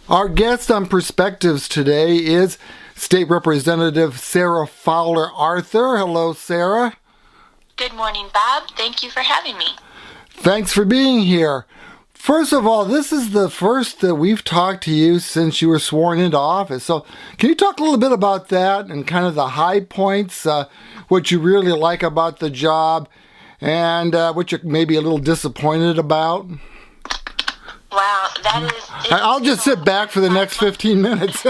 Our guest on Perspectives today is State Representative Sarah Fowler Arthur. Hello, Sarah. Good morning, Bob. Thank you for having me. Thanks for being here. First of all, this is the first that we've talked to you since you were sworn into office. So can you talk a little bit about that and kind of the high points, what you really like about the job, and what you're maybe a little disappointed about? Wow, that is... I'll just sit back for the next 15 minutes.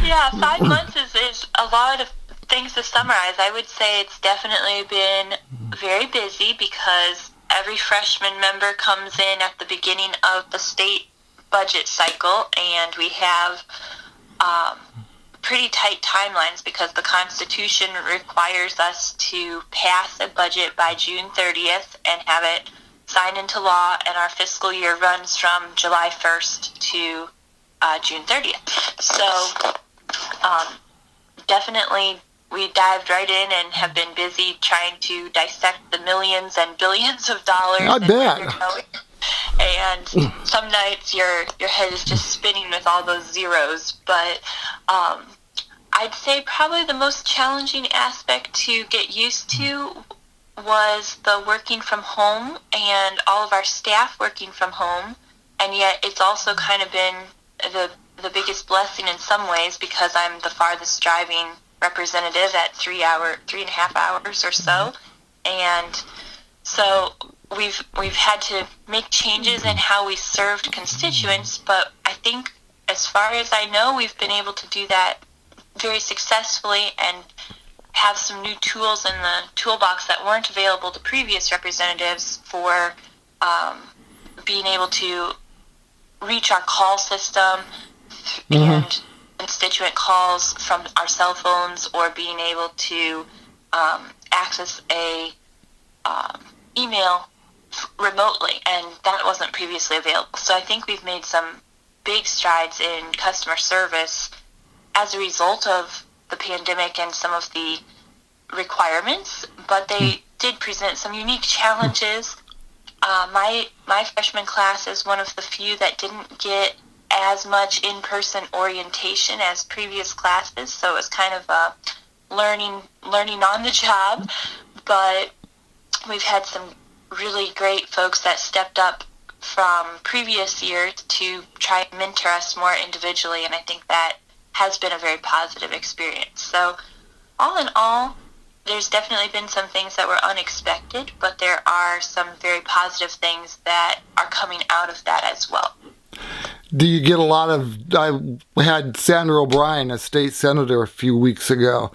Yeah, 5 months is a lot of things to summarize. I would say it's definitely been very busy because every freshman member comes in at the beginning of the state budget cycle, and we have pretty tight timelines because the Constitution requires us to pass a budget by June 30th and have it signed into law, and our fiscal year runs from July 1st to June 30th. So definitely we dived right in and have been busy trying to dissect the millions and billions of dollars. I bet. And some nights your head is just spinning with all those zeros. But I'd say probably the most challenging aspect to get used to was the working from home and all of our staff working from home. And yet it's also kind of been the biggest blessing in some ways because I'm the farthest driving representative at 3.5 hours or so. And so we've had to make changes in how we served constituents, but I think as far as I know, we've been able to do that very successfully and have some new tools in the toolbox that weren't available to previous representatives for being able to reach our call system and constituent calls from our cell phones, or being able to access a email remotely, and that wasn't previously available. So I think we've made some big strides in customer service as a result of the pandemic and some of the requirements, but they did present some unique challenges. My freshman class is one of the few that didn't get as much in-person orientation as previous classes, so it was kind of learning on the job. But we've had some really great folks that stepped up from previous years to try and mentor us more individually, and I think that has been a very positive experience. So all in all, there's definitely been some things that were unexpected, but there are some very positive things that are coming out of that as well. Do you get a lot of... I had Sandra O'Brien, a state senator, a few weeks ago,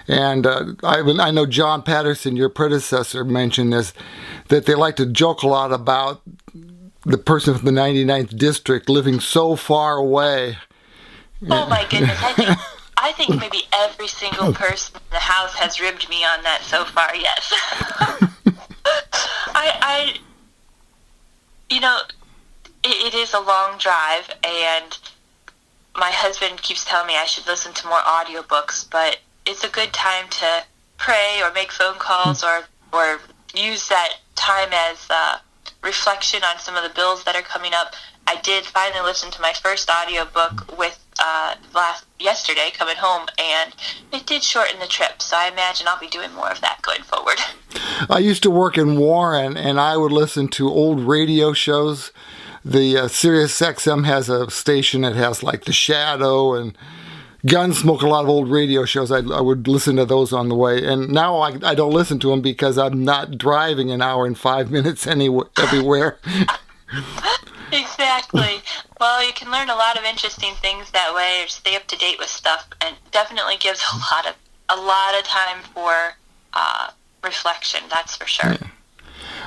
and I know John Patterson, your predecessor, mentioned this, that they like to joke a lot about the person from the 99th district living so far away. Oh my goodness, I think maybe every single person in the house has ribbed me on that so far, yes. It is a long drive, and my husband keeps telling me I should listen to more audiobooks, but it's a good time to pray or make phone calls or use that time as reflection on some of the bills that are coming up. I did finally listen to my first audiobook with yesterday coming home, and it did shorten the trip, so I imagine I'll be doing more of that going forward. I used to work in Warren, and I would listen to old radio shows. The Sirius XM has a station that has like The Shadow and Gunsmoke, a lot of old radio shows. I would listen to those on the way, and now I don't listen to them because I'm not driving an hour and 5 minutes everywhere. Exactly. Well, you can learn a lot of interesting things that way, or stay up to date with stuff, and definitely gives a lot of time for reflection. That's for sure. Yeah.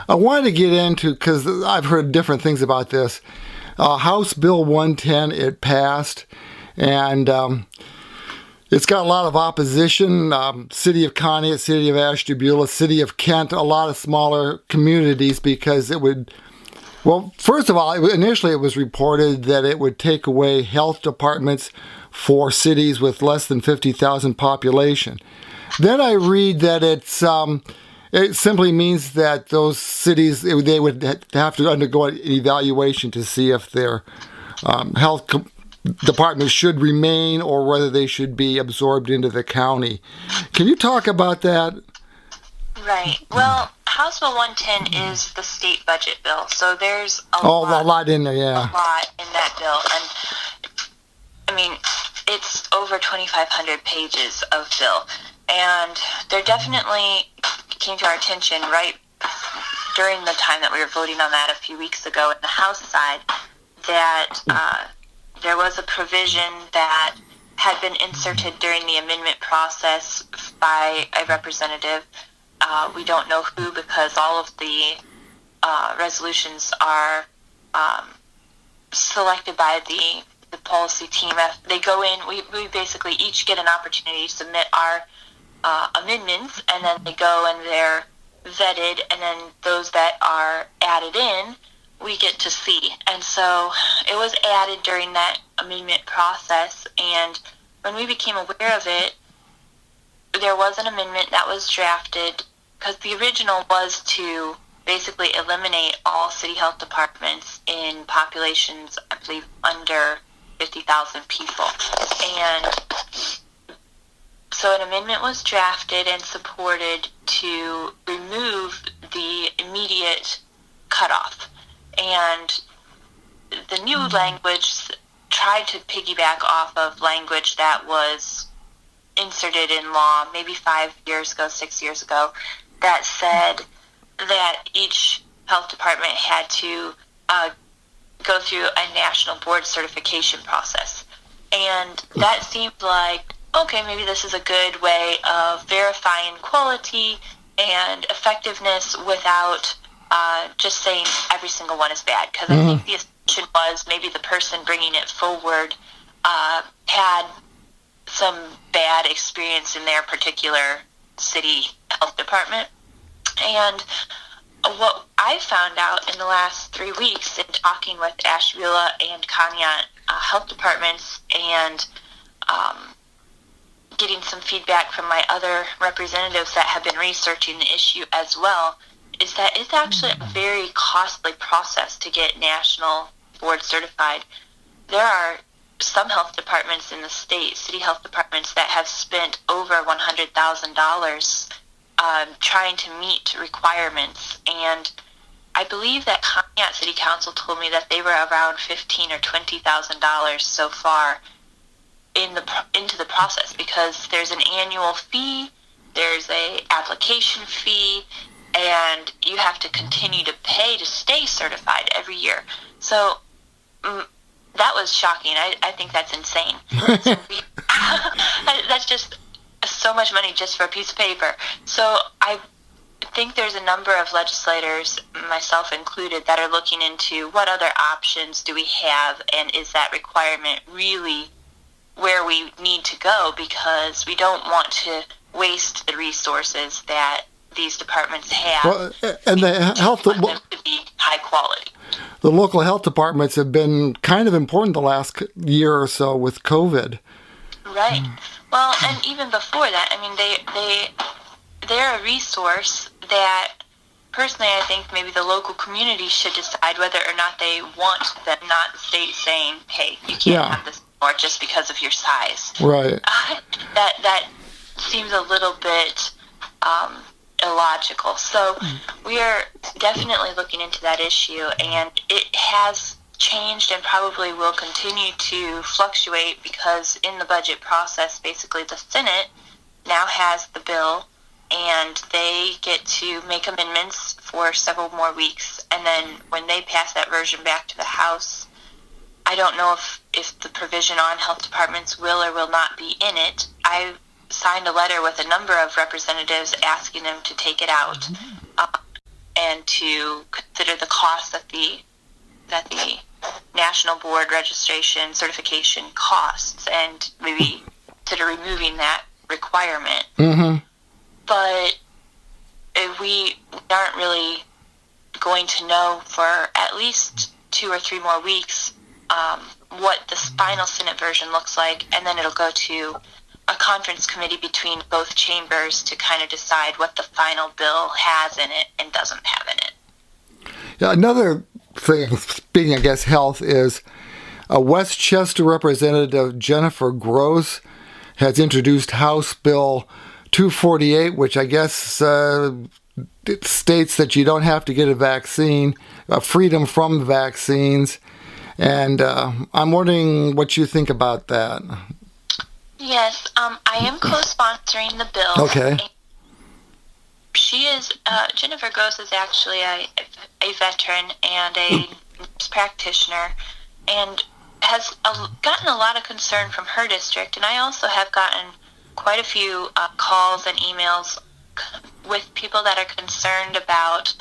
I wanted to get into, because I've heard different things about this. House Bill 110, it passed, and it's got a lot of opposition. City of Conneaut, City of Ashtabula, City of Kent, a lot of smaller communities, because it would... Well, first of all, initially it was reported that it would take away health departments for cities with less than 50,000 population. Then I read that it simply means that those cities, they would have to undergo an evaluation to see if they're departments should remain or whether they should be absorbed into the county. Can you talk about that? Right. Well, House Bill 110 is the state budget bill, so there's a lot in there, yeah. A lot in that bill, and I mean, it's over 2,500 pages of bill, and there definitely came to our attention right during the time that we were voting on that a few weeks ago in the House side that there was a provision that had been inserted during the amendment process by a representative. We don't know who because all of the resolutions are selected by the policy team. They go in, we basically each get an opportunity to submit our amendments, and then they go and they're vetted, and then those that are added in, we get to see. And so it was added during that amendment process, and when we became aware of it, there was an amendment that was drafted because the original was to basically eliminate all city health departments in populations, I believe, under 50,000 people. And so an amendment was drafted and supported to remove the immediate cutoff. And the new language tried to piggyback off of language that was inserted in law maybe 5 years ago, 6 years ago, that said that each health department had to go through a national board certification process. And that seemed like, okay, maybe this is a good way of verifying quality and effectiveness without just saying every single one is bad. Because I think the assumption was maybe the person bringing it forward had some bad experience in their particular city health department. And what I found out in the last 3 weeks in talking with Ashtabula and Conneaut health departments and getting some feedback from my other representatives that have been researching the issue as well, is that it's actually a very costly process to get national board certified. There are some health departments in the state, city health departments, that have spent over $100,000 trying to meet requirements. And I believe that Conneaut City Council told me that they were around $15,000 or $20,000 so far into the process, because there's an annual fee, there's a application fee, and you have to continue to pay to stay certified every year. So that was shocking. I think that's insane. That's just so much money just for a piece of paper. So I think there's a number of legislators, myself included, that are looking into what other options do we have, and is that requirement really where we need to go, because we don't want to waste the resources that these departments have. Well, and the health to be high quality. The local health departments have been kind of important the last year or so with COVID. Right. Well, and even before that, I mean, they're a resource that, personally, I think maybe the local community should decide whether or not they want them, not the state saying, hey, you can't have this anymore just because of your size. Right. That seems a little bit illogical. So we are definitely looking into that issue, and it has changed and probably will continue to fluctuate, because in the budget process, basically the Senate now has the bill, and they get to make amendments for several more weeks, and then when they pass that version back to the House, I don't know if the provision on health departments will or will not be in it. I signed a letter with a number of representatives asking them to take it out and to consider the cost that the National Board registration certification costs, and maybe consider removing that requirement. But we aren't really going to know for at least 2 or 3 more weeks what the final Senate version looks like, and then it'll go to a conference committee between both chambers to kind of decide what the final bill has in it and doesn't have in it. Yeah, another thing, speaking, I guess, health is Westchester Representative Jennifer Gross has introduced House Bill 248, which I guess it states that you don't have to get a vaccine, freedom from vaccines. And I'm wondering what you think about that. Yes, I am co-sponsoring the bill. Okay. She is, Jennifer Gross is actually a veteran and a nurse practitioner, and has gotten a lot of concern from her district. And I also have gotten quite a few calls and emails with people that are concerned about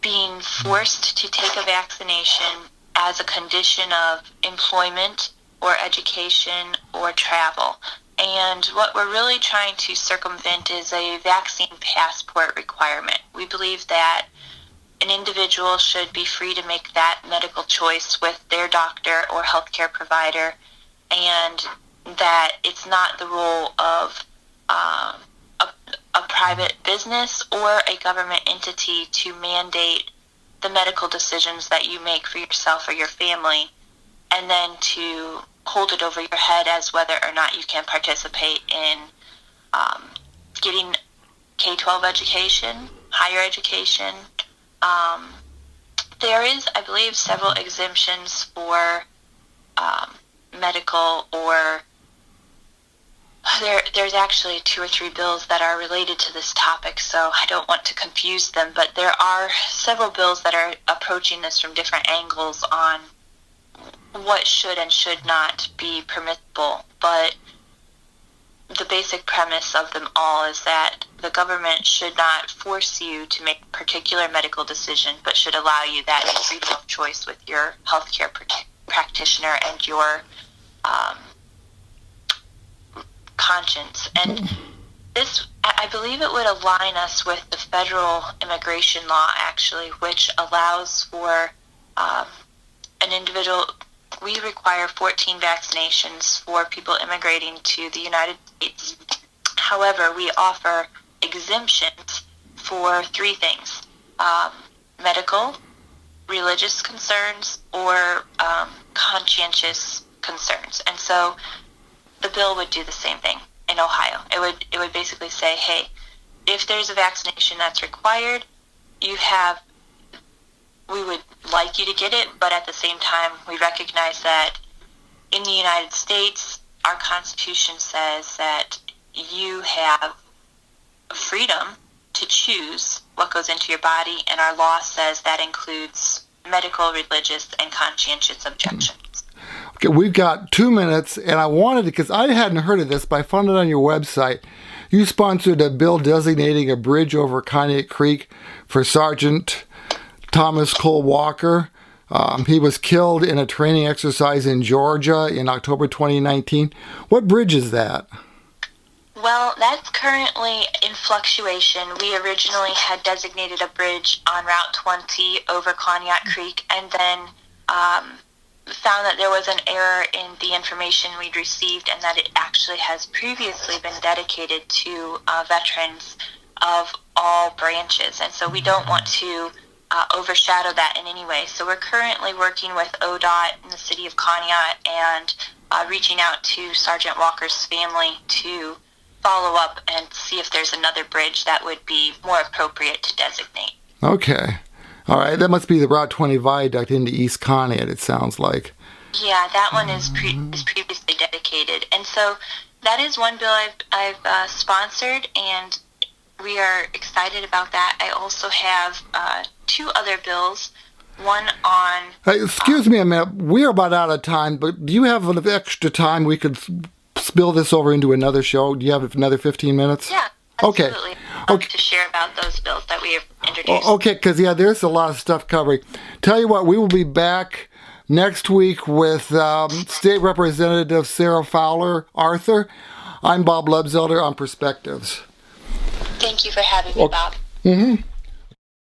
being forced to take a vaccination as a condition of employment or education or travel. And what we're really trying to circumvent is a vaccine passport requirement. We believe that an individual should be free to make that medical choice with their doctor or healthcare provider, and that it's not the role of a private business or a government entity to mandate the medical decisions that you make for yourself or your family, and then to hold it over your head as whether or not you can participate in getting K-12 education, higher education. There is, I believe, several exemptions for medical, or there's actually 2 or 3 bills that are related to this topic, so I don't want to confuse them, but there are several bills that are approaching this from different angles on what should and should not be permissible. But the basic premise of them all is that the government should not force you to make a particular medical decision, but should allow you that freedom of choice with your healthcare practitioner and your conscience. And this, I believe it would align us with the federal immigration law, actually, which allows for an individual. We require 14 vaccinations for people immigrating to the United States. However, we offer exemptions for 3 things: medical, religious concerns, or conscientious concerns. And so the bill would do the same thing in Ohio. It would basically say, hey, if there's a vaccination that's required, we would like you to get it, but at the same time, we recognize that in the United States, our Constitution says that you have freedom to choose what goes into your body, and our law says that includes medical, religious, and conscientious objections. Okay, we've got 2 minutes, and I wanted to, because I hadn't heard of this, but I found it on your website. You sponsored a bill designating a bridge over Conneaut Creek for Sergeant Thomas Cole Walker. He was killed in a training exercise in Georgia in October 2019. What bridge is that? Well, that's currently in fluctuation. We originally had designated a bridge on Route 20 over Conneaut Creek, and then found that there was an error in the information we'd received, and that it actually has previously been dedicated to veterans of all branches. And so we don't want to overshadow that in any way. So we're currently working with ODOT in the city of Conneaut and reaching out to Sergeant Walker's family to follow up and see if there's another bridge that would be more appropriate to designate. Okay. All right. That must be the Route 20 viaduct into East Conneaut, it sounds like. Yeah, that one is previously dedicated. And so that is one bill I've sponsored, and we are excited about that. I also have 2 other bills. One on... Hey, excuse me a minute. We're about out of time, but do you have an extra time we could spill this over into another show? Do you have another 15 minutes? Yeah, absolutely. Okay. To share about those bills that we have introduced. Okay, because, there's a lot of stuff covering. Tell you what, we will be back next week with State Representative Sarah Fowler Arthur. I'm Bob Lebzelter on Perspectives. Thank you for having me, Bob. Mm-hmm.